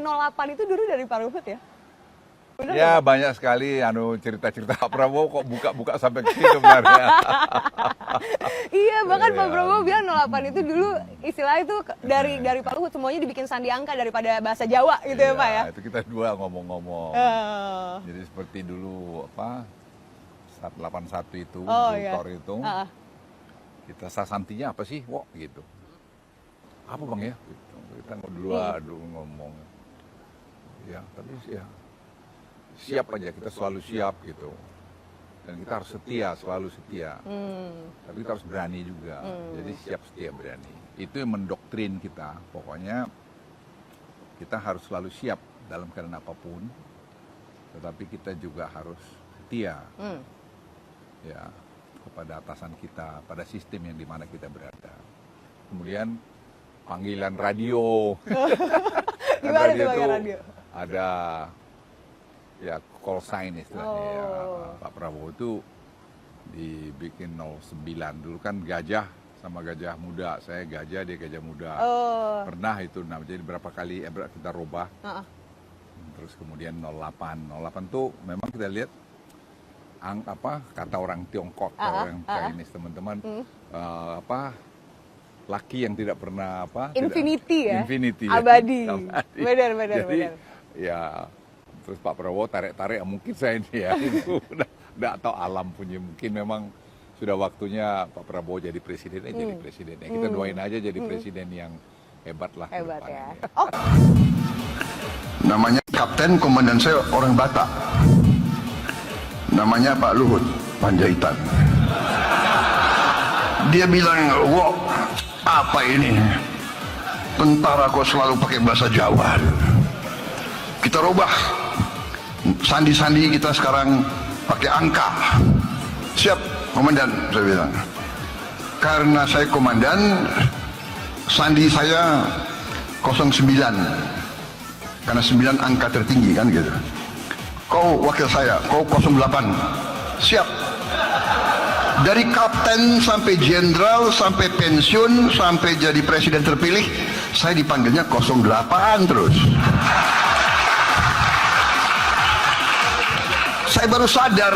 08 itu dulu dari Pak Luhut ya? Benar Ya nggak? banyak sekali cerita-cerita Pak Prabowo kok buka-buka sampai ke situ sebenarnya. Iya, bahkan Pak Iya. Prabowo bilang 08 itu dulu istilah itu dari Pak Luhut semuanya dibikin sandi angka daripada bahasa Jawa gitu ya Pak ya? Itu kita dua ngomong-ngomong. Eh, Jadi seperti dulu saat 81 itu, Oh, iya. Tor itu, ah, kita sasantinya apa sih, Wok gitu. Apa Bang ya? Gitu. Kita dua ngomong. Ya, tapi ya siap aja, kita selalu siap gitu. Dan kita harus setia, selalu setia. Tapi kita harus berani juga. Jadi siap, setia, berani. Itu yang mendoktrin kita. Pokoknya kita harus selalu siap dalam keadaan apapun. Tetapi kita juga harus setia ya kepada atasan kita, pada sistem yang dimana kita berada. Kemudian panggilan radio. Gimana tuh itu panggilan radio? ada ya call sign istilahnya ya. Oh. Pak Prabowo itu dibikin 09 dulu kan gajah sama gajah muda, saya gajah dia gajah muda. Oh, Pernah itu jadi berapa kali kita rubah. ah, Terus kemudian 08 tuh memang kita lihat kata orang Tiongkok, orang Chinese teman-teman laki yang tidak pernah Infinity ya? Infinity Abadi. Abadi. Benar. Jadi ya terus Pak Prabowo tarik mungkin saya ini ya itu udah atau alam punya, mungkin memang sudah waktunya Pak Prabowo jadi presiden, jadi presiden. Ya, kita doain aja jadi presiden yang hebat lah. ke Hebat depannya. ya. Oh, Namanya Kapten, komandan saya orang Batak. Namanya Pak Luhut Panjaitan. Dia bilang, "Wok, apa ini? Tentara kok selalu pakai bahasa Jawa." Kita rubah. Sandi-sandi kita sekarang pakai angka. Siap, komandan, saya bilang. Karena saya komandan, sandi saya 09. Karena 9 angka tertinggi kan gitu. Kau wakil saya, kau 08. Siap. Dari kapten sampai jenderal, sampai pensiun, sampai jadi presiden terpilih, saya dipanggilnya 08 terus. Saya baru sadar,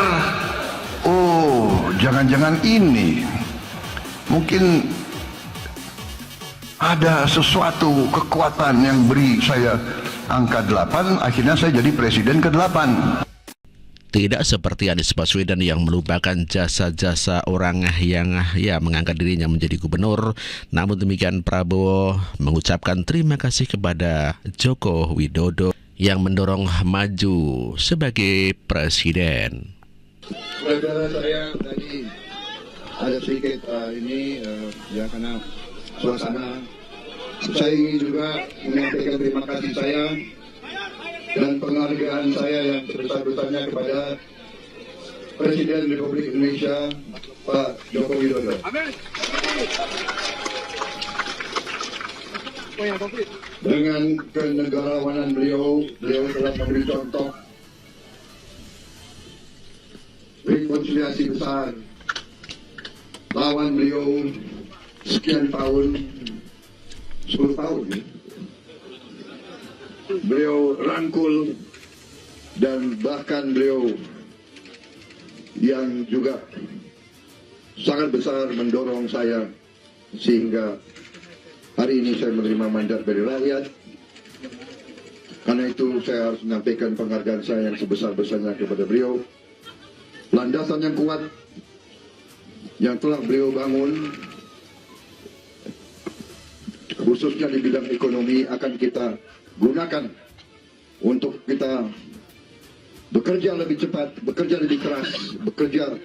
oh jangan-jangan ini mungkin ada sesuatu kekuatan yang beri saya angka 8, akhirnya saya jadi presiden ke-8. Tidak seperti Anies Baswedan yang melupakan jasa-jasa orang yang mengangkat dirinya menjadi gubernur. Namun demikian Prabowo mengucapkan terima kasih kepada Joko Widodo yang mendorong maju sebagai presiden. Saudara saya tadi ada sedikit karena suasana. Saya ingin juga menyampaikan terima kasih saya dan penghargaan saya yang sebesar-besarnya kepada Presiden Republik Indonesia Pak Joko Widodo. Dengan kenegarawanan beliau telah memberi contoh rekonsiliasi besar. Lawan beliau sekian tahun, 10 tahun ya. Beliau rangkul dan bahkan beliau yang juga sangat besar mendorong saya sehingga hari ini saya menerima mandat dari rakyat. Karena itu saya harus menyampaikan penghargaan saya yang sebesar-besarnya kepada beliau. Landasan yang kuat yang telah beliau bangun khususnya di bidang ekonomi akan kita gunakan untuk kita bekerja lebih cepat, bekerja lebih keras, bekerja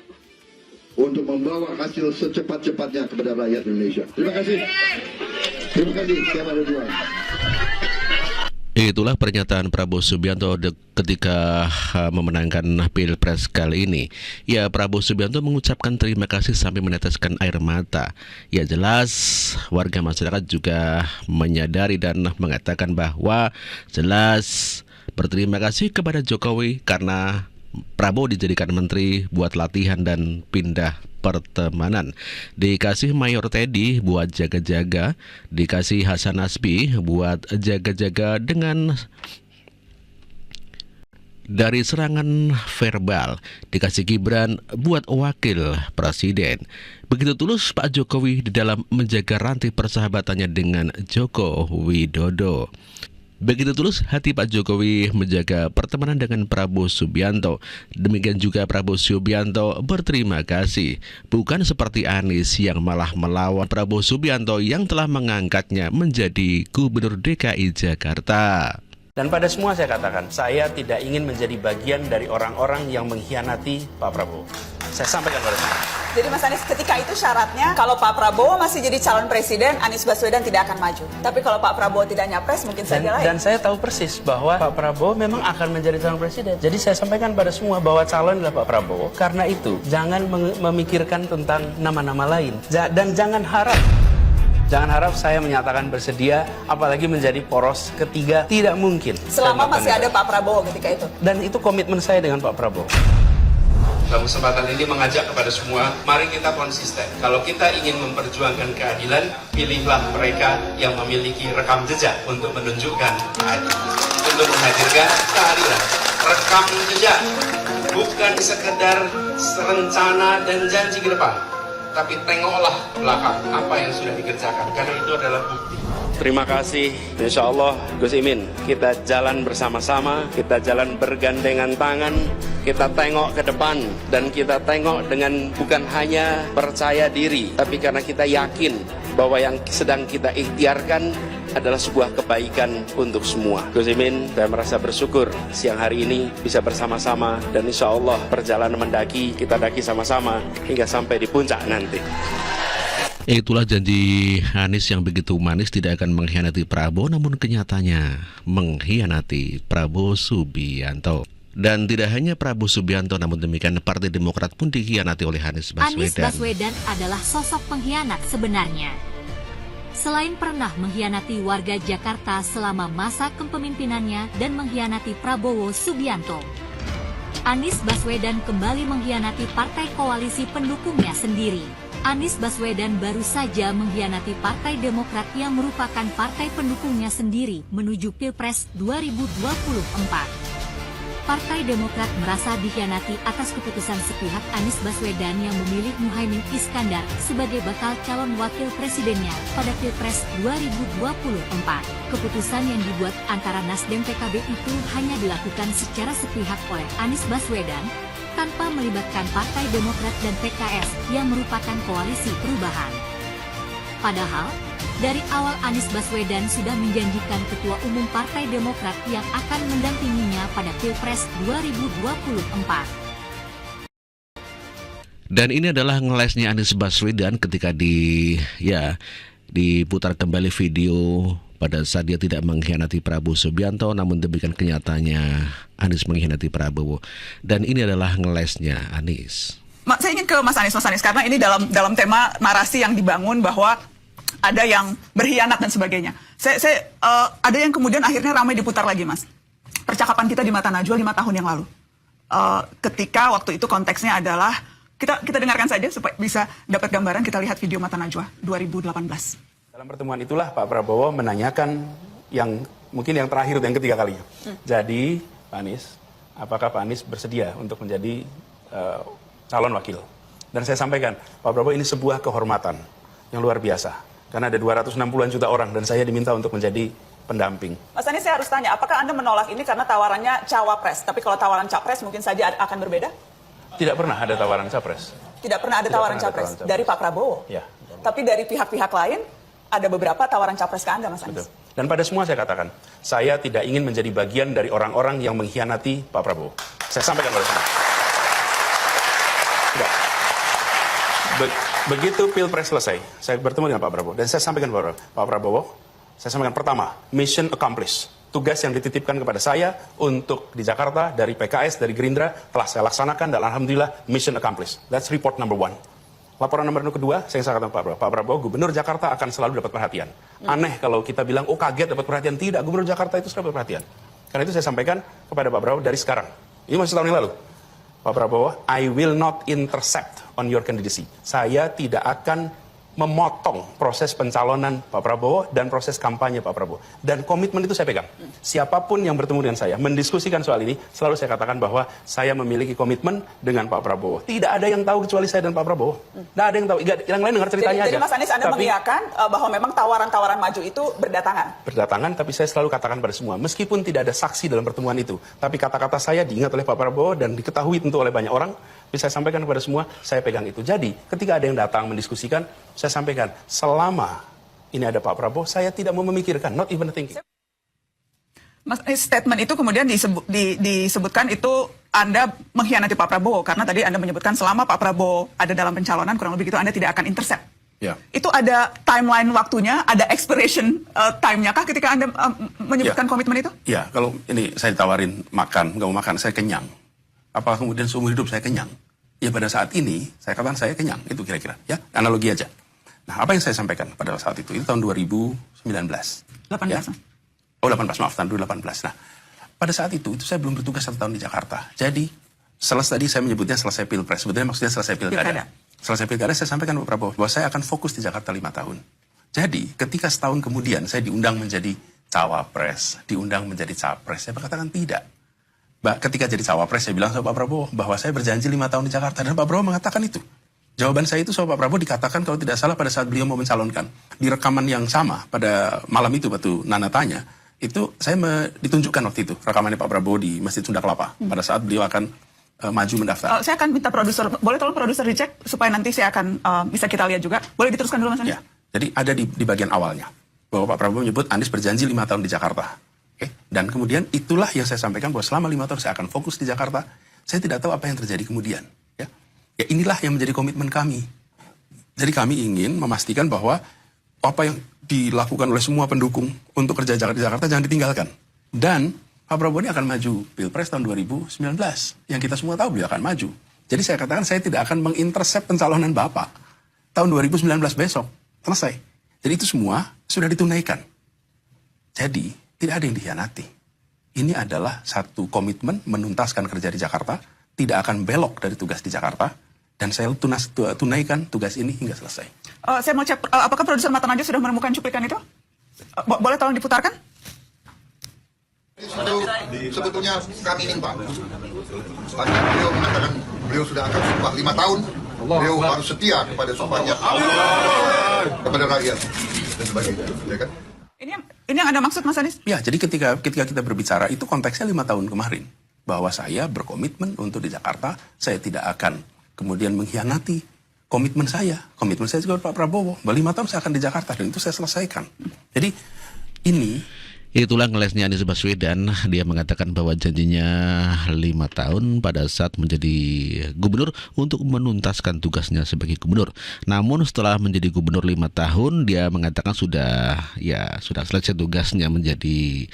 untuk membawa hasil secepat-cepatnya kepada rakyat Indonesia. Terima kasih. Terima kasih. Selamat berjuang. Itulah pernyataan Prabowo Subianto ketika memenangkan Pilpres kali ini. Ya, Prabowo Subianto mengucapkan terima kasih sampai meneteskan air mata. Ya, jelas warga masyarakat juga menyadari dan mengatakan bahwa jelas berterima kasih kepada Jokowi karena Prabowo dijadikan menteri buat latihan dan pindah pertemanan. Dikasih Mayor Teddy buat jaga-jaga, dikasih Hasan Nasbi buat jaga-jaga dengan dari serangan verbal, dikasih Gibran buat wakil presiden. Begitu tulus Pak Jokowi di dalam menjaga rantai persahabatannya dengan Joko Widodo. Begitu tulus hati Pak Jokowi menjaga pertemanan dengan Prabowo Subianto. Demikian juga Prabowo Subianto berterima kasih. Bukan seperti Anies yang malah melawan Prabowo Subianto yang telah mengangkatnya menjadi Gubernur DKI Jakarta. Dan pada semua saya katakan, saya tidak ingin menjadi bagian dari orang-orang yang mengkhianati Pak Prabowo. Saya sampaikan pada semua. Jadi Mas Anies, ketika itu syaratnya kalau Pak Prabowo masih jadi calon presiden, Anies Baswedan tidak akan maju. Tapi kalau Pak Prabowo tidak nyapres, mungkin saja lain. Dan saya tahu persis bahwa Pak Prabowo memang akan menjadi calon presiden. Jadi saya sampaikan pada semua bahwa calon adalah Pak Prabowo. Karena itu, jangan memikirkan tentang nama-nama lain. Dan jangan harap saya menyatakan bersedia, apalagi menjadi poros ketiga, tidak mungkin. Selama masih ada Pak Prabowo ketika itu. Dan itu komitmen saya dengan Pak Prabowo. Dalam kesempatan ini mengajak kepada semua, mari kita konsisten. Kalau kita ingin memperjuangkan keadilan, pilihlah mereka yang memiliki rekam jejak untuk menunjukkan keadilan. Untuk menghadirkan keadilan. Rekam jejak, bukan sekedar rencana dan janji ke depan. Tapi tengoklah belakang apa yang sudah dikerjakan, karena itu adalah bukti. Terima kasih, insya Allah Gus Imin, kita jalan bersama-sama, kita jalan bergandengan tangan, kita tengok ke depan, dan kita tengok dengan bukan hanya percaya diri, tapi karena kita yakin bahwa yang sedang kita ikhtiarkan adalah sebuah kebaikan untuk semua. Gus Imin, saya merasa bersyukur siang hari ini bisa bersama-sama, dan insya Allah perjalanan mendaki, kita daki sama-sama hingga sampai di puncak nanti. Itulah janji Anies yang begitu manis tidak akan mengkhianati Prabowo, namun kenyataannya mengkhianati Prabowo Subianto. Dan tidak hanya Prabowo Subianto, namun demikian Partai Demokrat pun dikhianati oleh Anies Baswedan. Anies Baswedan adalah sosok pengkhianat sebenarnya. Selain pernah mengkhianati warga Jakarta selama masa kepemimpinannya dan mengkhianati Prabowo Subianto, Anies Baswedan kembali mengkhianati partai koalisi pendukungnya sendiri. Anies Baswedan baru saja mengkhianati Partai Demokrat yang merupakan partai pendukungnya sendiri menuju Pilpres 2024. Partai Demokrat merasa dikhianati atas keputusan sepihak Anies Baswedan yang memilih Muhaimin Iskandar sebagai bakal calon wakil presidennya pada Pilpres 2024. Keputusan yang dibuat antara Nasdem PKB itu hanya dilakukan secara sepihak oleh Anies Baswedan tanpa melibatkan Partai Demokrat dan PKS yang merupakan koalisi perubahan. Padahal, dari awal Anies Baswedan sudah menjanjikan Ketua Umum Partai Demokrat yang akan mendampinginya pada Pilpres 2024. Dan ini adalah ngelesnya Anies Baswedan ketika diputar kembali video pada saat dia tidak mengkhianati Prabowo Subianto, namun demikian kenyataannya Anies mengkhianati Prabowo. Dan ini adalah ngelesnya Anies. Saya ingin ke Mas Anies, karena ini dalam tema narasi yang dibangun bahwa ada yang berkhianat dan sebagainya. Ada yang kemudian akhirnya ramai diputar lagi, Mas. Percakapan kita di Mata Najwa 5 tahun yang lalu. Ketika waktu itu konteksnya adalah, kita dengarkan saja supaya bisa dapat gambaran, kita lihat video Mata Najwa 2018. Dalam pertemuan itulah Pak Prabowo menanyakan yang mungkin yang terakhir, yang ketiga kalinya. Jadi, Pak Anies, apakah Pak Anies bersedia untuk menjadi calon wakil? Dan saya sampaikan, Pak Prabowo ini sebuah kehormatan yang luar biasa. Karena ada 260-an juta orang dan saya diminta untuk menjadi pendamping. Mas Anies, saya harus tanya, apakah Anda menolak ini karena tawarannya cawapres? Tapi kalau tawaran capres mungkin saja akan berbeda? Tidak pernah ada tawaran capres. Tidak pernah ada tawaran capres dari Pak Prabowo? Ya. Tapi dari pihak-pihak lain, ada beberapa tawaran capres ke Anda, Mas Anies? Betul. Dan pada semua saya katakan, saya tidak ingin menjadi bagian dari orang-orang yang mengkhianati Pak Prabowo. Saya sampaikan pada semua. Begitu Pilpres selesai, saya bertemu dengan Pak Prabowo. Dan saya sampaikan kepada Pak Prabowo, saya sampaikan pertama, mission accomplished. Tugas yang dititipkan kepada saya untuk di Jakarta, dari PKS, dari Gerindra, telah saya laksanakan dan Alhamdulillah mission accomplished. That's report number 1. Laporan nomor kedua, saya katakan Pak Prabowo, Gubernur Jakarta akan selalu dapat perhatian. Aneh kalau kita bilang, oh kaget dapat perhatian. Tidak, Gubernur Jakarta itu selalu dapat perhatian. Karena itu saya sampaikan kepada Pak Prabowo dari sekarang. Ini masih tahun yang lalu. Pak Prabowo, I will not intercept on your candidacy. Saya tidak akan memotong proses pencalonan Pak Prabowo dan proses kampanye Pak Prabowo. Dan komitmen itu saya pegang. Siapapun yang bertemu dengan saya, mendiskusikan soal ini, selalu saya katakan bahwa saya memiliki komitmen dengan Pak Prabowo. Tidak ada yang tahu kecuali saya dan Pak Prabowo. Tidak ada yang tahu. Yang lain dengar ceritanya aja. Jadi Mas Anies, Anda mengiyakan bahwa memang tawaran-tawaran maju itu berdatangan? Berdatangan, tapi saya selalu katakan pada semua, meskipun tidak ada saksi dalam pertemuan itu, tapi kata-kata saya diingat oleh Pak Prabowo dan diketahui tentu oleh banyak orang, bisa saya sampaikan kepada semua, saya pegang itu. Jadi, ketika ada yang datang mendiskusikan, saya sampaikan, selama ini ada Pak Prabowo, saya tidak mau memikirkan, not even thinking. Mas, statement itu kemudian disebutkan itu Anda mengkhianati Pak Prabowo, karena tadi Anda menyebutkan selama Pak Prabowo ada dalam pencalonan, kurang lebih itu Anda tidak akan intercept. Ya. Itu ada timeline waktunya, ada expiration time-nya kah ketika Anda menyebutkan komitmen itu? Ya, kalau ini saya ditawarin makan, nggak mau makan, saya kenyang. Apa kemudian seumur hidup saya kenyang? Ya pada saat ini, saya katakan saya kenyang, itu kira-kira. Ya, analogi aja. Nah, apa yang saya sampaikan pada saat itu tahun 2019. 18. Ya? Oh, 18, maaf, tahun 2018. Nah, pada saat itu saya belum bertugas 1 tahun di Jakarta. Jadi, tadi saya menyebutnya selesai pilpres. Sebetulnya maksudnya selesai pilkada. Selesai pilkada, saya sampaikan ke Prabowo bahwa saya akan fokus di Jakarta 5 tahun. Jadi, ketika setahun kemudian saya diundang menjadi cawapres, diundang menjadi capres, saya berkatakan tidak. Ketika jadi cawapres, saya bilang sama Pak Prabowo bahwa saya berjanji 5 tahun di Jakarta. Dan Pak Prabowo mengatakan itu. Jawaban saya itu sama Pak Prabowo dikatakan kalau tidak salah pada saat beliau mau mencalonkan. Di rekaman yang sama pada malam itu waktu Nana tanya, itu saya ditunjukkan waktu itu rekamannya Pak Prabowo di Masjid Sunda Kelapa pada saat beliau akan maju mendaftar. Saya akan minta produser, boleh tolong produser dicek supaya nanti saya akan bisa kita lihat juga. Boleh diteruskan dulu Mas Anies? Ya, jadi ada di bagian awalnya bahwa Pak Prabowo menyebut Anies berjanji 5 tahun di Jakarta. Oke? Dan kemudian itulah yang saya sampaikan bahwa selama 5 tahun saya akan fokus di Jakarta. Saya tidak tahu apa yang terjadi kemudian. Ya inilah yang menjadi komitmen kami. Jadi kami ingin memastikan bahwa apa yang dilakukan oleh semua pendukung untuk kerja di Jakarta jangan ditinggalkan. Dan Pak Prabowo ini akan maju Pilpres tahun 2019. Yang kita semua tahu beliau akan maju. Jadi saya katakan saya tidak akan mengintercept pencalonan Bapak. Tahun 2019 besok. Selesai. Jadi itu semua sudah ditunaikan. Jadi tidak ada yang dikhianati. Ini adalah satu komitmen menuntaskan kerja di Jakarta. Tidak akan belok dari tugas di Jakarta. Dan saya tunaikan tugas ini hingga selesai. Saya mau cek, apakah produser Mata Najwa sudah menemukan cuplikan itu? Boleh tolong diputarkan? Sebetulnya kami ingin Pak. Beliau mengatakan beliau sudah akan sumpah 5 tahun. Beliau harus setia kepada sumpahnya kepada rakyat dan sebagainya. Ya kan? Ini yang Anda maksud Mas Anies? Ya, jadi ketika kita berbicara itu konteksnya 5 tahun kemarin. Bahwa saya berkomitmen untuk di Jakarta, saya tidak akan kemudian mengkhianati komitmen saya. Komitmen saya juga Pak Prabowo. 5 tahun saya akan di Jakarta dan itu saya selesaikan. Jadi ini Itulah ngelesnya Anies Baswedan. Dia mengatakan bahwa janjinya 5 tahun pada saat menjadi gubernur untuk menuntaskan tugasnya sebagai gubernur. Namun setelah menjadi gubernur 5 tahun, dia mengatakan sudah selesai tugasnya menjadi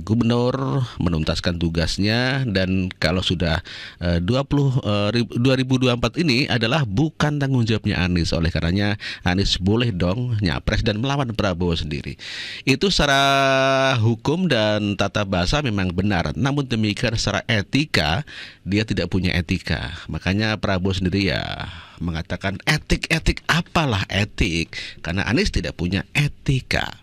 gubernur, menuntaskan tugasnya, dan kalau sudah 2024 ini adalah bukan tanggung jawabnya Anies. Oleh karenanya Anies boleh dong nyapres dan melawan Prabowo sendiri. Itu secara hukum dan tata bahasa memang benar, namun demikian secara etika dia tidak punya etika. Makanya Prabowo sendiri ya mengatakan etik apalah etik, karena Anies tidak punya etika.